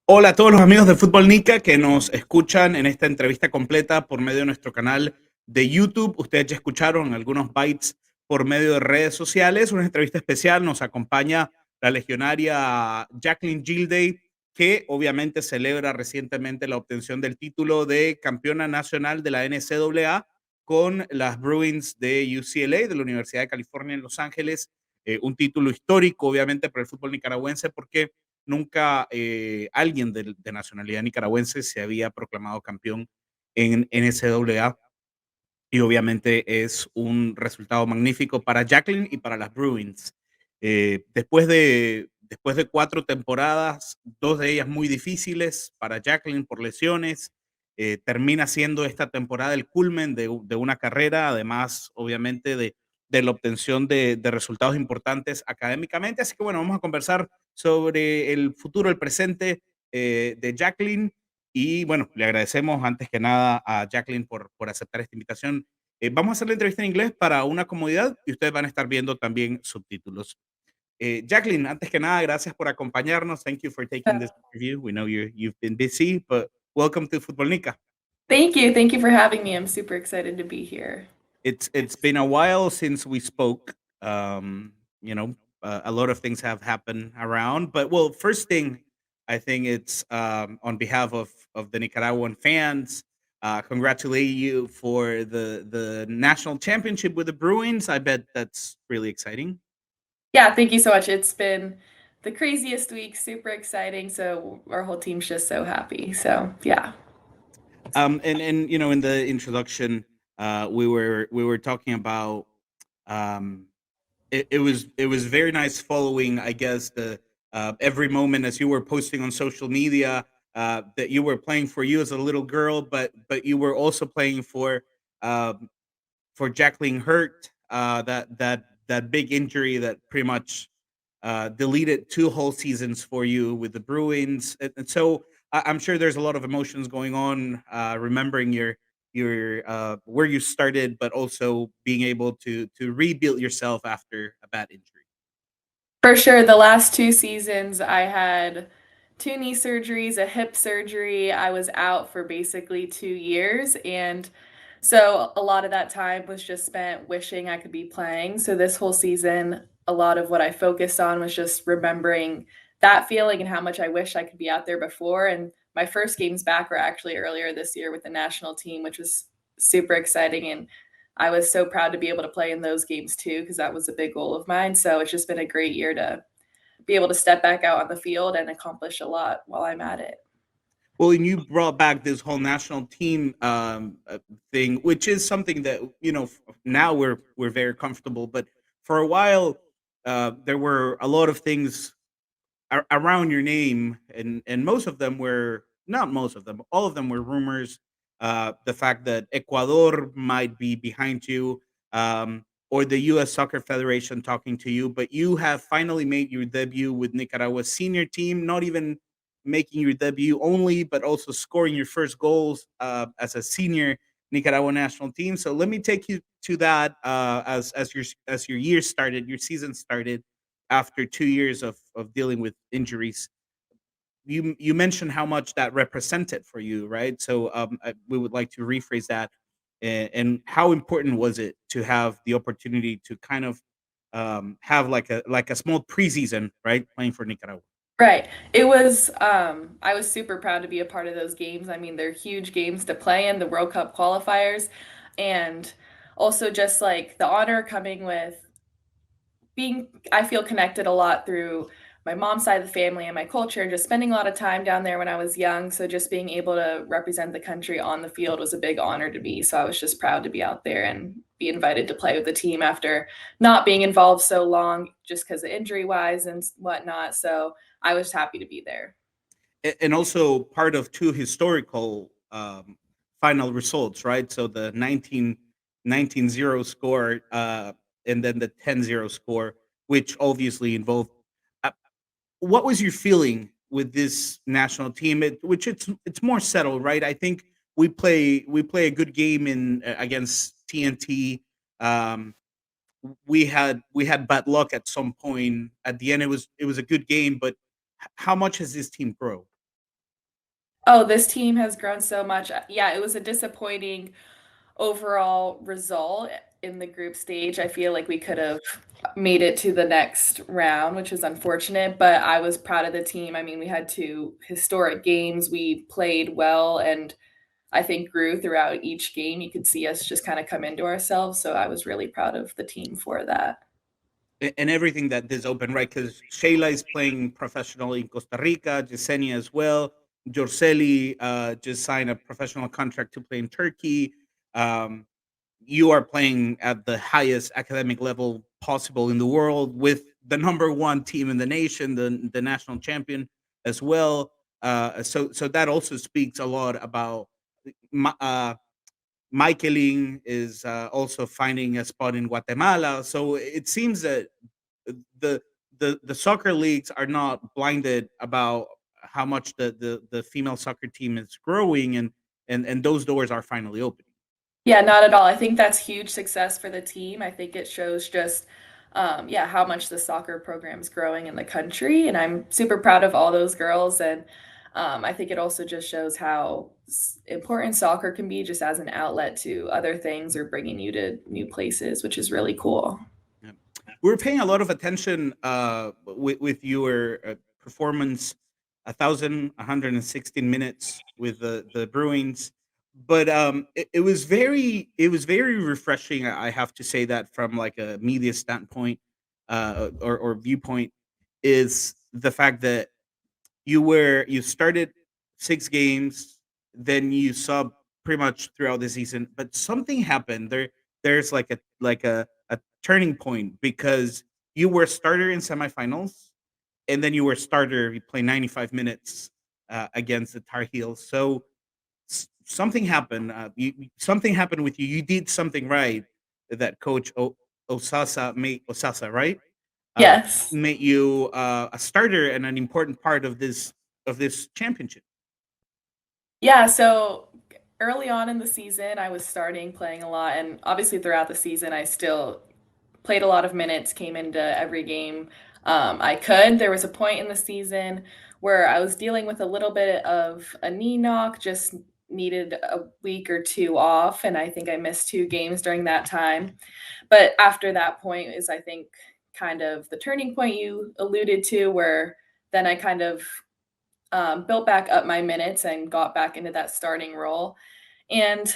Hola a todos los amigos de Fútbol Nica que nos escuchan en esta entrevista completa por medio de nuestro canal de YouTube. Ustedes ya escucharon algunos bytes por medio de redes sociales. Una entrevista especial. Nos acompaña la legionaria Jaclyn Gilday, que obviamente celebra recientemente la obtención del título de campeona nacional de la NCAA con las Bruins de UCLA, de la Universidad de California en Los Ángeles. Un título histórico, obviamente, para el fútbol nicaragüense, porque nunca alguien de nacionalidad nicaragüense se había proclamado campeón en NCAA, y obviamente es un resultado magnífico para Jacqueline y para las Bruins. Después de 4 temporadas, 2 de ellas muy difíciles para Jacqueline por lesiones, termina siendo esta temporada el culmen de una carrera, además obviamente de la obtención de resultados importantes académicamente. Así que bueno, vamos a conversar sobre el futuro, el presente de Jacqueline. Y bueno, le agradecemos antes que nada a Jacqueline por aceptar esta invitación. Vamos a hacer la entrevista en inglés para una comodidad y ustedes van a estar viendo también subtítulos. Jacqueline, antes que nada, gracias por acompañarnos. Thank you for taking this interview. We know you've been busy, but welcome to Fútbol Nica. Thank you. Thank you for having me. I'm super excited to be here. It's been a while since we spoke. You know, a lot of things have happened around, but well, first thing, I think it's on behalf of the Nicaraguan fans. Congratulate you for the national championship with the Bruins. I bet that's really exciting. Yeah, thank you so much. It's been the craziest week, super exciting. So our whole team's just so happy. So yeah. And you know, in the introduction, we were talking about um, it was very nice following, I guess, the every moment as you were posting on social media that you were playing for you as a little girl, but you were also playing um, for Jacqueline Hurt, that big injury that pretty much deleted 2 whole seasons for you with the Bruins, and so I'm sure there's a lot of emotions going on, remembering your where you started, but also being able to rebuild yourself after a bad injury. For sure, the last 2 seasons, I had 2 knee surgeries, a hip surgery. I was out for basically 2 years, and so a lot of that time was just spent wishing I could be playing. So this whole season, a lot of what I focused on was just remembering that feeling and how much I wish I could be out there before, and my first games back were actually earlier this year with the national team, which was super exciting, and I was so proud to be able to play in those games too, because that was a big goal of mine. So it's just been a great year to be able to step back out on the field and accomplish a lot while I'm at it. Well, and you brought back this whole national team thing, which is something that now we're very comfortable. But for a while, there were a lot of things around your name, and most of them were not most of them, all of them were rumors. The fact that Ecuador might be behind you, or the U.S. Soccer Federation talking to you, but you have finally made your debut with Nicaragua's senior team. Not even making your debut only, but also scoring your first goals as a senior Nicaragua national team. So let me take you to that as your year started, your season started after 2 years of dealing with injuries. You mentioned how much that represented for you, right? So we would like to rephrase that, and how important was it to have the opportunity to kind of have like a small preseason, right, playing for Nicaragua? Right. I was super proud to be a part of those games. I mean, they're huge games to play in, the World Cup qualifiers, and also just like the honor coming with being I feel connected a lot through my mom's side of the family and my culture and just spending a lot of time down there when I was young. So just being able to represent the country on the field was a big honor to me. So I was just proud to be out there and be invited to play with the team after not being involved so long just because of injury wise and whatnot. So I was happy to be there. And also part of two historical final results, right? So the 19-0 score, and then the 10-0 score, which obviously involved. Uh, what was your feeling with this national team? Which it's more settled, right? I think we play a good game in against TNT. Um, we had bad luck at some point. At the end, it was a good game, but how much has this team grown? Oh, this team has grown so much. Yeah, it was a disappointing overall result in the group stage. I feel like we could have made it to the next round, which is unfortunate, but I was proud of the team. I mean, we had two historic games. We played well and I think grew throughout each game. You could see us just kind of come into ourselves. So I was really proud of the team for that. And everything that is open, right? Because Shayla is playing professionally in Costa Rica, Jasenia as well. Jorceli just signed a professional contract to play in Turkey. Um, you are playing at the highest academic level possible in the world with the number one team in the nation, the national champion as well. So that also speaks a lot about Jacqueline is also finding a spot in Guatemala. So it seems that the the soccer leagues are not blinded about how much the female soccer team is growing, and those doors are finally opening. Yeah, not at all. I think that's huge success for the team. I think it shows just, yeah, how much the soccer program is growing in the country, and I'm super proud of all those girls. And I think it also just shows how important soccer can be, just as an outlet to other things or bringing you to new places, which is really cool. Yeah. We're paying a lot of attention with your performance, 1,116 minutes with the Bruins, but it was very refreshing. I have to say that from like a media standpoint or viewpoint, is the fact that you started 6 games, then you sub pretty much throughout the season, but something happened there. There's like a turning point because you were a starter in semifinals, and then you were a starter. You play 95 minutes against the Tar Heels. So something happened. Something happened with you. You did something right. That coach Osasa, right? Uh, Yes. made you a starter and an important part of this championship. Yeah, so early on in the season, I was starting playing a lot, and obviously throughout the season, I still played a lot of minutes, came into every game I could. There was a point in the season where I was dealing with a little bit of a knee knock, just needed a week or two off, and I think I missed 2 games during that time. But after that point is, I think, kind of the turning point you alluded to, where then I kind of built back up my minutes and got back into that starting role. And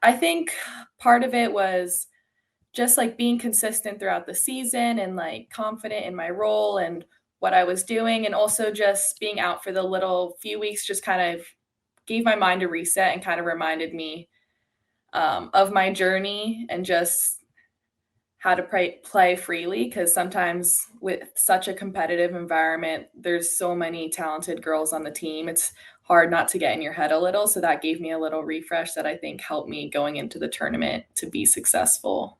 I think part of it was just like being consistent throughout the season and like confident in my role and what I was doing. And also just being out for the little few weeks just kind of gave my mind a reset and kind of reminded me of my journey and just how to play freely, because sometimes with such a competitive environment, there's so many talented girls on the team. It's hard not to get in your head a little. So that gave me a little refresh that I think helped me going into the tournament to be successful.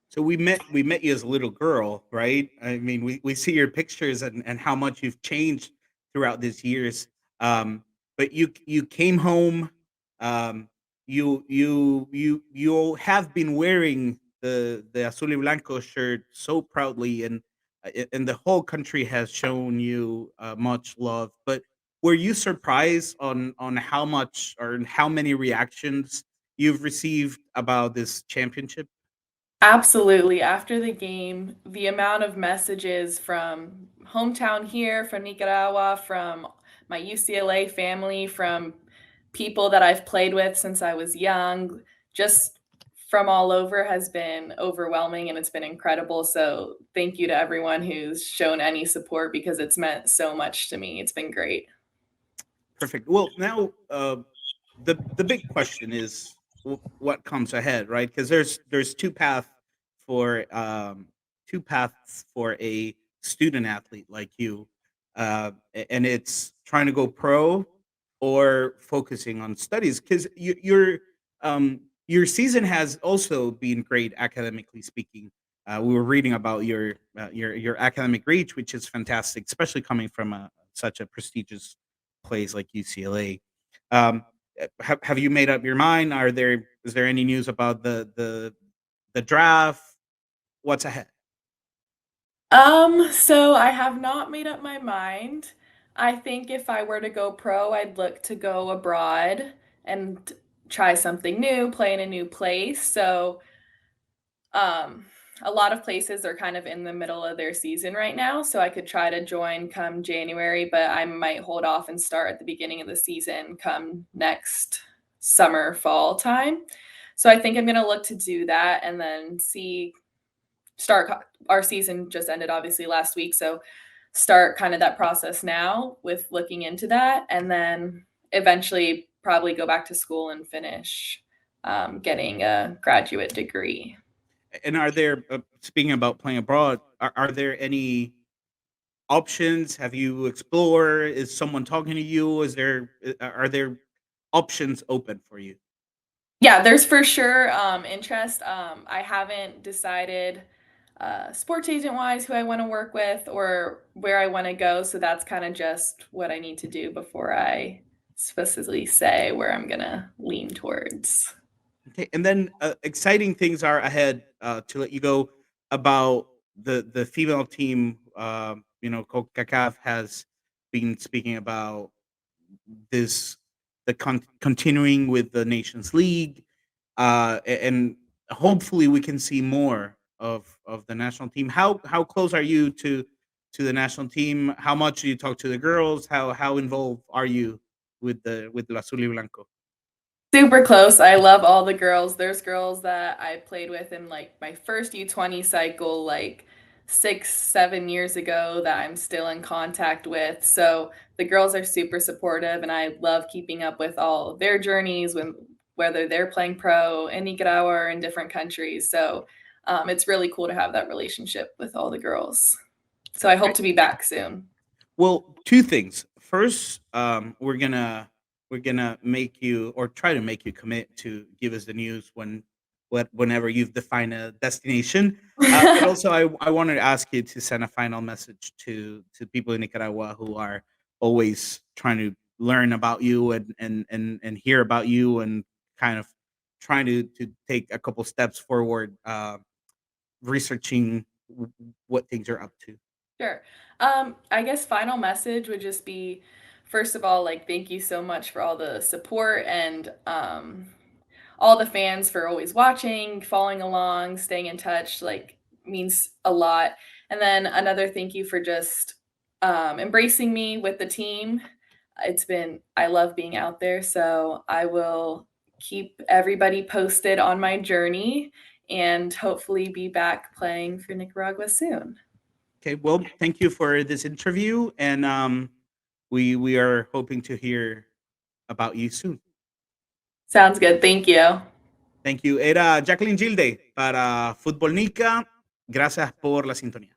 So we met you as a little girl, right? I mean, we see your pictures and how much you've changed throughout these years. But you came home. Um, you have been wearing the azul y blanco shirt so proudly, and the whole country has shown you much love. But were you surprised on how much or how many reactions you've received about this championship? Absolutely. After the game, the amount of messages from hometown here, from Nicaragua, from my UCLA family, from people that I've played with since I was young, just from all over has been overwhelming and it's been incredible. So, thank you to everyone who's shown any support because it's meant so much to me. It's been great. Perfect. Well, now the big question is what comes ahead, right? Because there's for two paths for a student athlete like you, and it's trying to go pro or focusing on studies. Because your season has also been great academically speaking. We were reading about your academic reach, which is fantastic, especially coming from such a prestigious place like UCLA. Um, have you made up your mind? Is there any news about the draft? What's ahead? So I have not made up my mind. I think if I were to go pro, I'd look to go abroad and try something new, play in a new place. So, um, a lot of places are kind of in the middle of their season right now, so I could try to join come January, but I might hold off and start at the beginning of the season come next summer, fall time. So I think I'm gonna look to do that and then see start our season just ended obviously last week, so start kind of that process now with looking into that, and then eventually probably go back to school and finish getting a graduate degree. And are there, speaking about playing abroad, are there any options? Have you explored? Is someone talking to you? Are there options open for you? Yeah, there's for sure interest. I haven't decided sports agent wise who I want to work with or where I want to go. So that's kind of just what I need to do before I specifically say where I'm going to lean towards. Okay, and then exciting things are ahead. To let you go about the female team. CONCACAF has been speaking about this continuing with the Nations League, and hopefully we can see more of the national team. How close are you to the national team? How much do you talk to the girls? How involved are you with La Azul y Blanco? Super close. I love all the girls. There's girls that I played with in like my first U20 cycle, like 6, 7 years ago, that I'm still in contact with. So the girls are super supportive, and I love keeping up with all their journeys when whether they're playing pro in Nicaragua or in different countries. So it's really cool to have that relationship with all the girls. So I hope to be back soon. Well, two things. First, we're gonna make you, or try to make you, commit to give us the news whenever you've defined a destination. But also, I wanted to ask you to send a final message to people in Nicaragua who are always trying to learn about you and hear about you, and kind of trying to take a couple steps forward, researching what things you're up to. Sure. I guess final message would just be, first of all, like, thank you so much for all the support and all the fans for always watching, following along, staying in touch, like, means a lot. And then another thank you for just embracing me with the team. I love being out there. So I will keep everybody posted on my journey and hopefully be back playing for Nicaragua soon. Okay, well, thank you for this interview, and we are hoping to hear about you soon. Sounds good. Thank you. Thank you. Era Jaclyn Gilday para Futbolnica. Gracias por la sintonía.